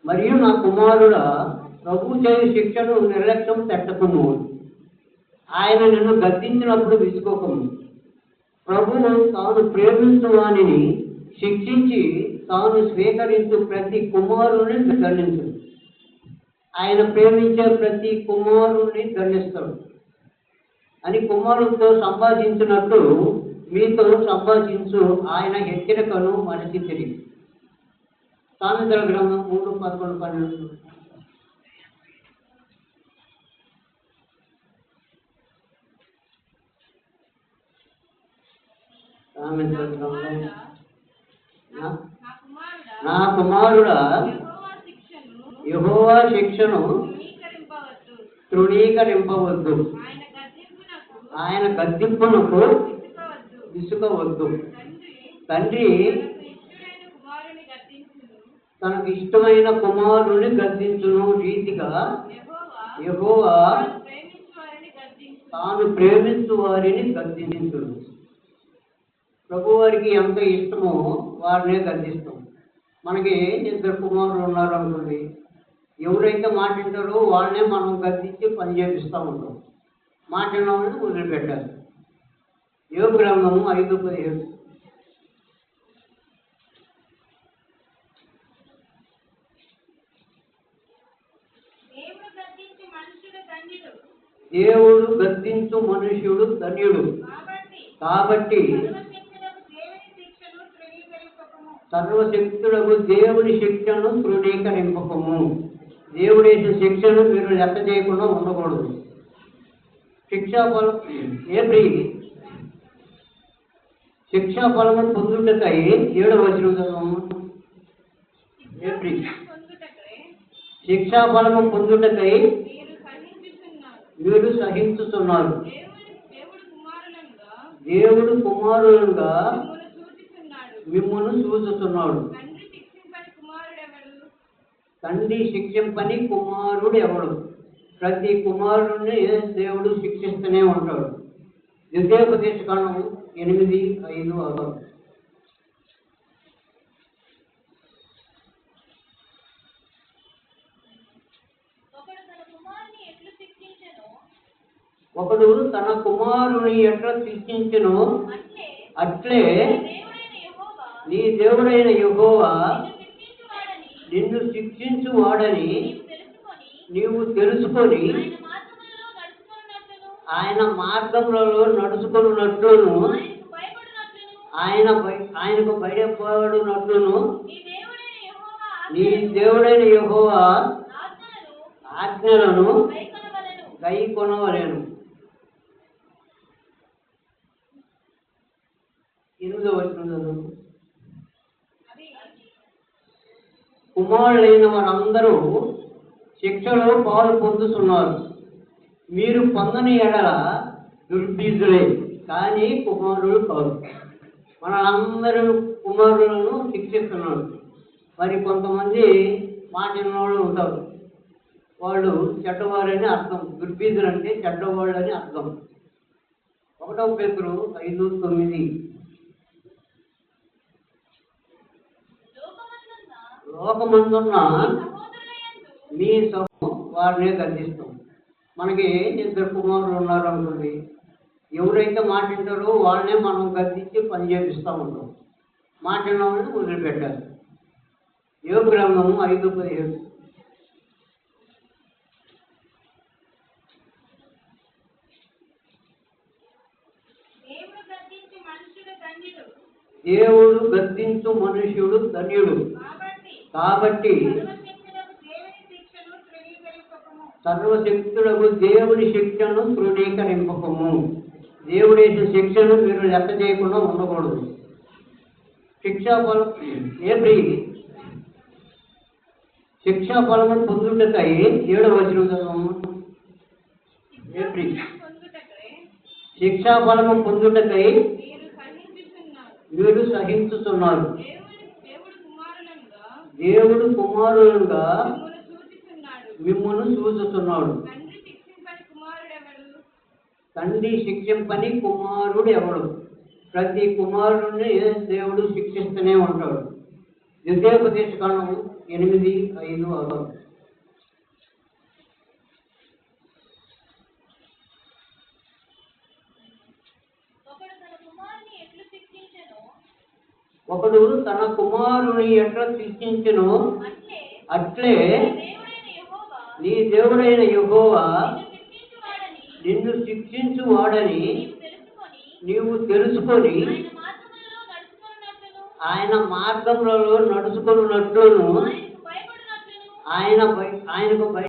మరియు నా కుమారుడా, ప్రభు చేయు శిక్షను నిర్లక్ష్యం పెట్టకుము. ఆయన నిన్ను గద్దించినప్పుడు విసుకోకము. ప్రభువు తాను ప్రేమించు వానిని శిక్షించి తాను స్వీకరించు ప్రతి కుమారుని దండించు. ఆయన ప్రేమించే ప్రతి కుమారుని దండిస్తాడు అని కుమారుడితో సంభాషించినట్టు మీతో సంభాషించు ఆయన హెచ్చరికను మనసి తిరిగి. సామెతల గ్రంథం 3:11-12. సామెతల గ్రంథం. నా కుమారుడా, యెహోవా శిక్షను తృణీకరింపవద్దు, ఆయన గద్దింపునకు విసుకవద్దు. తండ్రి తనకు ఇష్టమైన కుమారుని గద్దించును రీతిగా యెహోవా తాను ప్రేమించు వారిని గద్దించును. ప్రభు వారికి ఎంత ఇష్టమో వారినే గద్దిస్తాం. మనకి 2 కుమారులు ఉన్నారు అనుకోండి, ఎవరైతే మాట వింటారో వాళ్ళనే మనం గద్దించి పని చేపిస్తూ ఉంటాం. మాట విన్న వాళ్ళని వదిలిపెట్టాలి. యోబు గ్రంథము 5:17. దేవుడు గద్దించు మనుష్యుడు ధన్యుడు. కాబట్టి సర్వశక్తులకు దేవుని శిక్షను తృణీకరింపకము. దేవుడు వేసిన శిక్షను మీరు లెక్క చేయకుండా ఉండకూడదు. శిక్షాఫలం శిక్షాఫలము పొందుటకై 7వ వచనం. శిక్షాఫలము పొందుటకై మీరు సహించుతున్నారు. దేవుడు కుమారులుగా మిమ్మల్ని చూస్తున్నాడు. తండ్రి శిక్షింపని కుమారుడు ఎవడు? ప్రతి కుమారుడిని దేవుడు శిక్షిస్తూనే ఉంటాడు. ద్వితీయోపదేశకాండం 8:5-6. ఒకడు తన కుమారుని ఎట్లా శిక్షించును అట్లే నీ దేవుడైన యెహోవా నిన్ను శిక్షించు వాడని నీవు తెలుసుకొని ఆయన మార్గములలో నడుచుకున్నట్లును ఆయనకు భయపడునట్లును నీ దేవుడైన యెహోవా ఆజ్ఞలను గైకొనవలెను. 8వ వచనం. కుమారులైన వారందరూ శిక్షలో పాలు పొందుతున్నారు. మీరు పొందని ఎడల దుర్బీజులే, కానీ కుమారులు కాదు. మనందరూ కుమారులను శిక్షిస్తున్నారు. మరి కొంతమంది మాట విన్నవాళ్ళు ఉంటారు, వాళ్ళు చెడ్డవారని అర్థం. దుర్బీజులు అంటే చెడ్డవాళ్ళు అని అర్థం. 1వ పేతురు 5:9. లోకమందున్న మీ సహో వారినే గద్దిస్తాం. మనకి 2 కుమారులు ఉన్నారు అనుకోండి, ఎవరైతే మాట వింటారో వాళ్ళనే మనం గద్దించి పని చేపిస్తూ ఉంటాం. మాట విన్న వాళ్ళని వదిలిపెట్టాలి. యోబు గ్రంథము 5:17. దేవుడు గద్దించు మనుష్యుడు ధన్యుడు. కాబట్టి సర్వశక్తులకు దేవుని శిక్షను తృణీకరింపకము. దేవుడు వేసిన శిక్షను మీరు లెక్క చేయకుండా ఉండకూడదు. శిక్షాఫలము పొందుటకై 7వ వచనం. శిక్షాఫలము పొందుటకై మీరు సహించుతున్నారు. దేవుడు కుమారులుగా మిమ్మల్ని చూస్తున్నాడు. తండ్రి శిక్షింపని కుమారుడు ఎవడు? ప్రతి కుమారుడిని దేవుడు శిక్షిస్తూనే ఉంటాడు. ద్వితీయోపదేశకాండం 8:5-6. ఒకడు తన కుమారుని ఎట్లా శిక్షించెనో అట్లే నీ దేవుడైన యెహోవా నిన్ను శిక్షించువాడని నీవు తెలుసుకొని ఆయన మార్గములలో నడుచుకున్నట్లును ఆయనకు